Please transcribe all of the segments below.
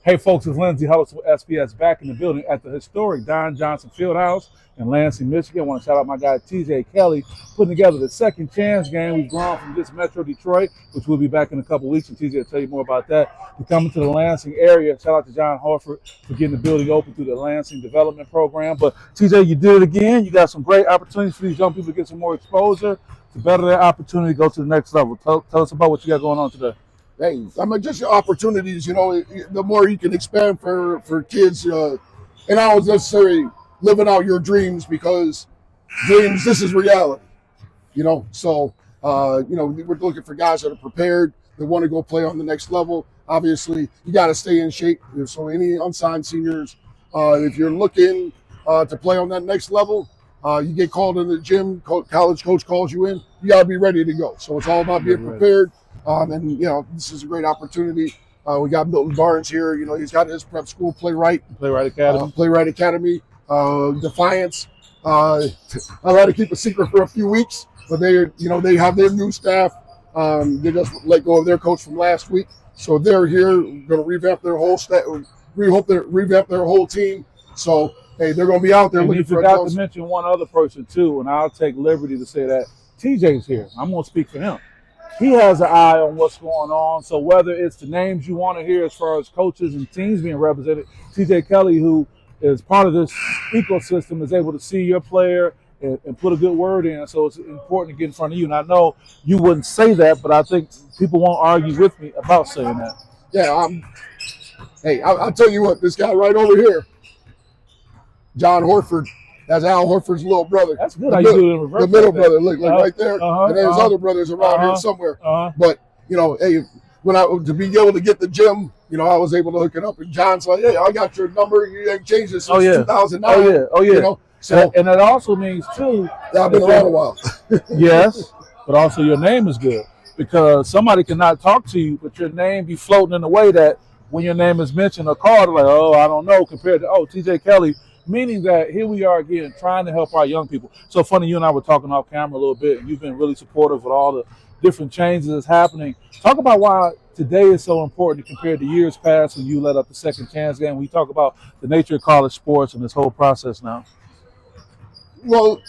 Hey folks, it's Lindsay Hollis with SPS back in the building at the historic Don Johnson Fieldhouse in Lansing, Michigan. I want to shout out my guy TJ Kelley putting together the second chance game. We've grown from just Metro Detroit, which we'll be back in a couple weeks, and TJ will tell you more about that. To coming to the Lansing area. Shout out to John Horford for getting the building open through the Lansing Development Program. But TJ, you did it again. You got some great opportunities for these young people to get some more exposure, to better their opportunity to go to the next level. Tell us about what you got going on today. Hey, I mean, just your opportunities, the more you can expand for kids, and I don't necessarily living out your dreams because dreams, this is reality, So, we're looking for guys that are prepared, that want to go play on the next level. Obviously, you got to stay in shape. So, any unsigned seniors, if you're looking to play on that next level, you get called in the gym, college coach calls you in, you got to be ready to go. So, it's all about being prepared. This is a great opportunity. We got Milton Barnes here. He's got his prep school, Playwright Academy, Defiance. I had to keep a secret for a few weeks, but they have their new staff. They just let go of their coach from last week, so they're here. Going to revamp their whole staff. We hope they revamp their whole team. So hey, they're going to be out there looking for. You forgot to mention one other person too, and I'll take liberty to say that TJ's here. I'm going to speak for him. He has an eye on what's going on. So whether it's the names you want to hear as far as coaches and teams being represented, TJ Kelley, who is part of this ecosystem, is able to see your player and put a good word in. So it's important to get in front of you. And I know you wouldn't say that, but I think people won't argue with me about saying that. Yeah. I'll tell you what, this guy right over here, John Horford, that's Al Horford's little brother. That's good. You do it in reverse. The middle brother, look right there. And there's other brothers around here somewhere. But hey, when to be able to get the gym, I was able to hook it up. And John's like, hey, I got your number. You ain't changed it since 2009. Oh yeah. So and that also means too. Yeah, I've been around a while. Yes, but also your name is good because somebody cannot talk to you, but your name be floating in a way that when your name is mentioned or called, like, oh, I don't know, compared to TJ Kelley. Meaning that here we are again trying to help our young people. So funny, you and I were talking off camera a little bit, and you've been really supportive with all the different changes that's happening. Talk about why today is so important compared to years past when you led up the second chance game. We talk about the nature of college sports and this whole process now. Well,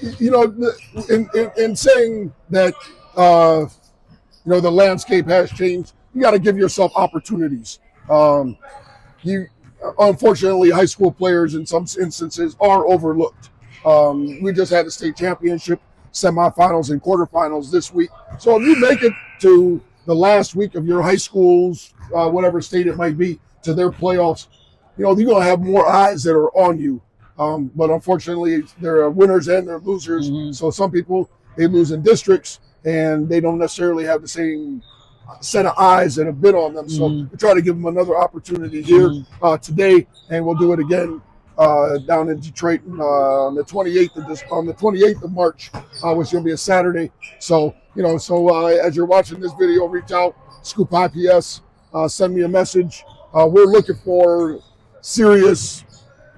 in saying that, the landscape has changed, you got to give yourself opportunities. Unfortunately, high school players in some instances are overlooked. We just had the state championship, semifinals, and quarterfinals this week. So if you make it to the last week of your high school's, whatever state it might be, to their playoffs, you're going to have more eyes that are on you. But unfortunately, there are winners and there are losers. Mm-hmm. So some people, they lose in districts, and they don't necessarily have the same set of eyes that have been on them. So we try to give them another opportunity here today, and we'll do it again down in Detroit on the 28th of March, which will be a Saturday. So as you're watching this video, reach out, Scoop IPS, send me a message. We're looking for serious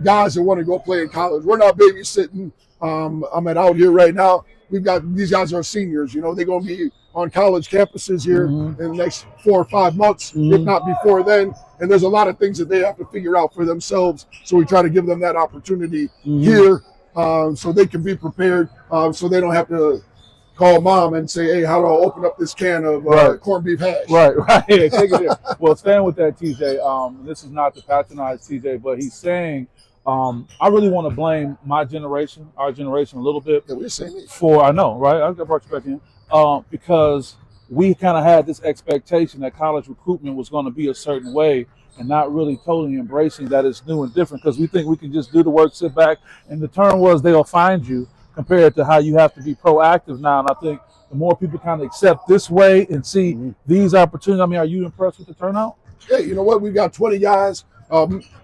guys that want to go play in college. We're not babysitting. I'm out here right now. We've got these guys are seniors. They're going to be on college campuses here in the next 4 or 5 months, if not before then. And there's a lot of things that they have to figure out for themselves. So we try to give them that opportunity here so they can be prepared, so they don't have to call mom and say, hey, how do I open up this can of corned beef hash? Right. Yeah, take it here. Well, staying with that, TJ, this is not to patronize TJ, but he's saying, I really want to blame our generation a little bit for, I know, right? I brought you back in. Because we kind of had this expectation that college recruitment was going to be a certain way and not really totally embracing that it's new and different because we think we can just do the work, sit back, and the term was they'll find you compared to how you have to be proactive now. And I think the more people kind of accept this way and see these opportunities, I mean, are you impressed with the turnout? Yeah, you know what? We've got 20 guys.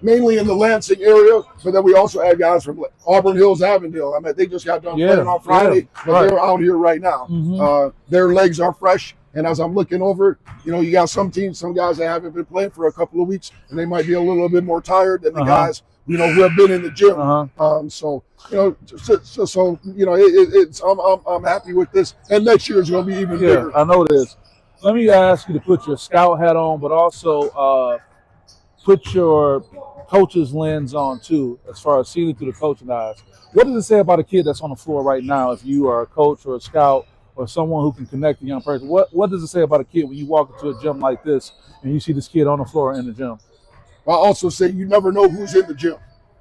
Mainly in the Lansing area, but then we also had guys from Auburn Hills, Avondale. I mean, they just got done playing on Friday, but they're out here right now. Their legs are fresh, and as I'm looking over, you got some teams, some guys that haven't been playing for a couple of weeks, and they might be a little bit more tired than the guys, who have been in the gym. I'm happy with this, and next year is going to be even bigger. I know it is. Let me ask you to put your scout hat on, but also put your coach's lens on too, as far as seeing through the coaching eyes. What does it say about a kid that's on the floor right now? If you are a coach or a scout or someone who can connect a young person, what does it say about a kid when you walk into a gym like this and you see this kid on the floor in the gym? I also say you never know who's in the gym.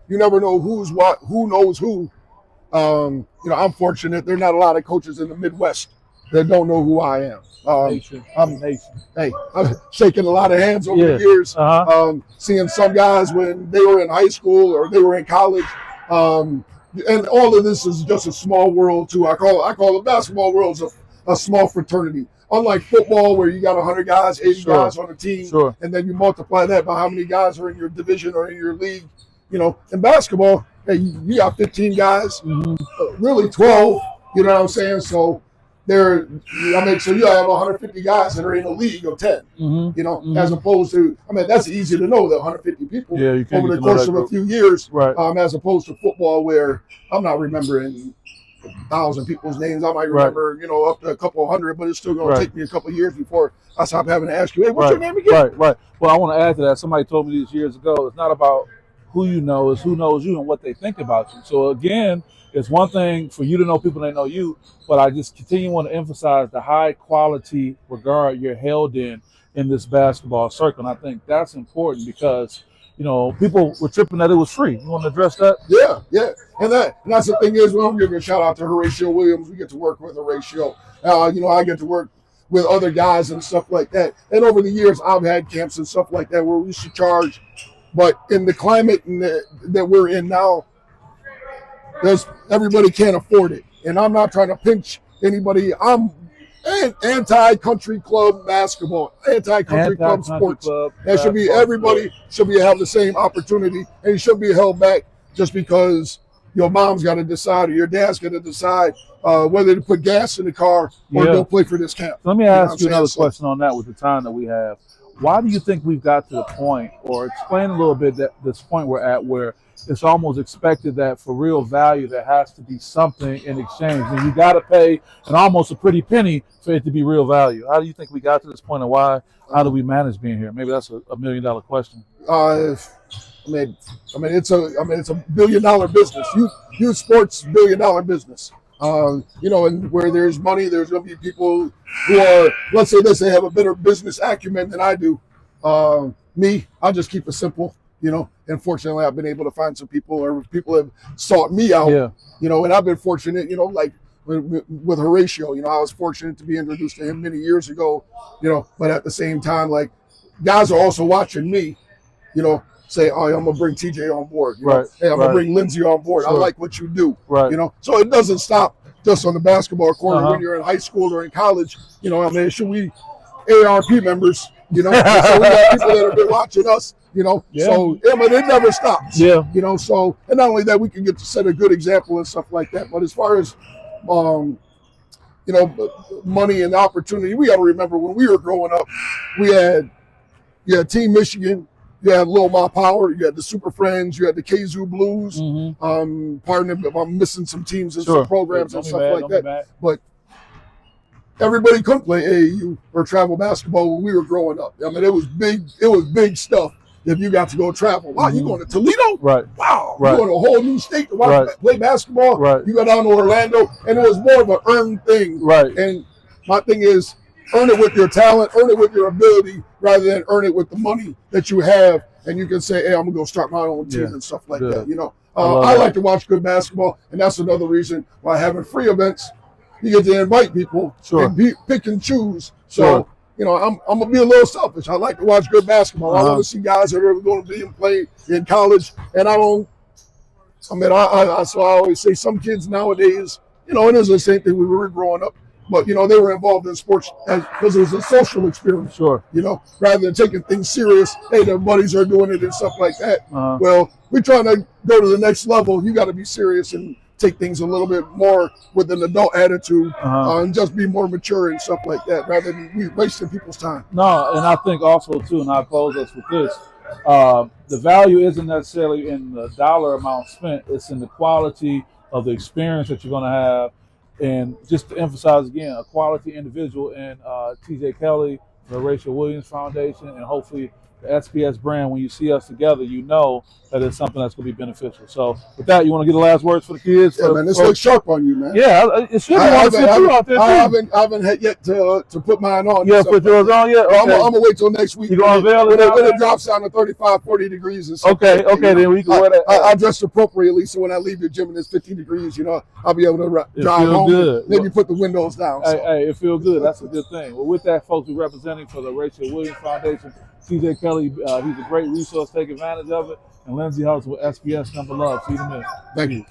You never know who's what, who knows who. I'm fortunate. There are not a lot of coaches in the Midwest that don't know who I am. I'm shaking a lot of hands over the years, seeing some guys when they were in high school or they were in college. And all of this is just a small world too. I call the basketball world a small fraternity. Unlike football, where you got 100 guys, 80 guys on a team, and then you multiply that by how many guys are in your division or in your league. In basketball, hey, you got 15 guys, really 12. You know what I'm saying? So so you have 150 guys that are in a league of 10. As opposed to, that's easy to know that 150 people over the course of a few years, as opposed to football where I'm not remembering 1,000 people's names. I might remember, up to a couple hundred, but it's still going to take me a couple of years before I stop having to ask you, hey, what's your name again? Right. Well, I want to add to that. Somebody told me this years ago. It's not about who you know, it's who knows you and what they think about you. So again, it's one thing for you to know people that know you, but I just continue want to emphasize the high quality regard you're held in this basketball circle. And I think that's important because people were tripping that it was free. You want to address that? Yeah. And that's the thing is, I'm giving a shout out to Horatio Williams. We get to work with Horatio. I get to work with other guys and stuff like that. And over the years, I've had camps and stuff like that where we used to charge. But in the climate that we're in now, everybody can't afford it. And I'm not trying to pinch anybody. I'm anti-country club basketball, anti-country club sports. Everybody should have the same opportunity, and you should be held back just because your mom's got to decide or your dad's got to decide whether to put gas in the car or go play for this camp. Let me ask you another question on that with the time that we have. Why do you think we've got to the point, or explain a little bit that this point we're at where it's almost expected that for real value there has to be something in exchange, and you got to pay almost a pretty penny for it to be real value? How do you think we got to this point, and why? How do we manage being here? Maybe that's a $1 million question. It's a $1 billion business. Youth sports $1 billion business. And where there's money, there's going to be people who are, let's say this, they have a better business acumen than I do. Me, I'll just keep it simple, and fortunately I've been able to find some people, or people have sought me out, and I've been fortunate, like with Horatio, I was fortunate to be introduced to him many years ago, but at the same time, like, guys are also watching me, say, oh, I'm going to bring TJ on board. Hey, I'm going to bring Lindsay on board. I like what you do. So it doesn't stop just on the basketball court when you're in high school or in college. Should we ARP members, so we got people that have been watching us, so it never stops. So, and not only that, we can get to set a good example and stuff like that. But as far as, money and opportunity, we got to remember when we were growing up, you had Team Michigan, you had Lil Ma Power, you had the Super Friends, you had the Kazoo Blues. Pardon me if I'm missing some teams and some programs and stuff like that. But everybody couldn't play AAU or travel basketball when we were growing up. It was big. It was big stuff if you got to go travel. Wow, you going to Toledo? Wow, you going to a whole new state to play basketball? You go down to Orlando, and it was more of an earned thing. And my thing is, earn it with your talent, earn it with your ability, rather than earn it with the money that you have. And you can say, hey, I'm going to go start my own team and stuff like that. I like to watch good basketball, and that's another reason why having free events, you get to invite people and pick and choose. So, I'm going to be a little selfish. I like to watch good basketball. I want to see guys that are going to be and play in college. And I always say some kids nowadays, and it's the same thing when we were growing up, but, they were involved in sports because it was a social experience, rather than taking things serious. Hey, their buddies are doing it and stuff like that. Well, we're trying to go to the next level. You got to be serious and take things a little bit more with an adult attitude and just be more mature and stuff like that, rather than wasting people's time. No, and I think also, too, and I'll close us with this, the value isn't necessarily in the dollar amount spent. It's in the quality of the experience that you're going to have. And just to emphasize again, a quality individual in TJ Kelley, the Horatio Williams Foundation, and hopefully the SPS brand, when you see us together, you know that it's something that's going to be beneficial. So with that, you want to get the last words for the kids? Yeah, man, this looks sharp on you, man. Yeah, it should be want to fit you out there, too. I haven't had yet to put mine on. Yeah, put yours on yet? Okay. I'm going to wait till next week. You going to unveil it? When it drops down to 35, 40 degrees and stuff. Okay, then we can wear that. I dress appropriately, so when I leave the gym and it's 50 degrees, I'll be able to drive home. Good. Maybe put the windows down. Hey, it feels good. That's a good thing. Well, with that, folks, we're representing for the Horatio Williams Foundation. TJ Kelley, he's a great resource. Take advantage of it. And Lindsay House with SPS. Number love. See you in a minute. Thank you.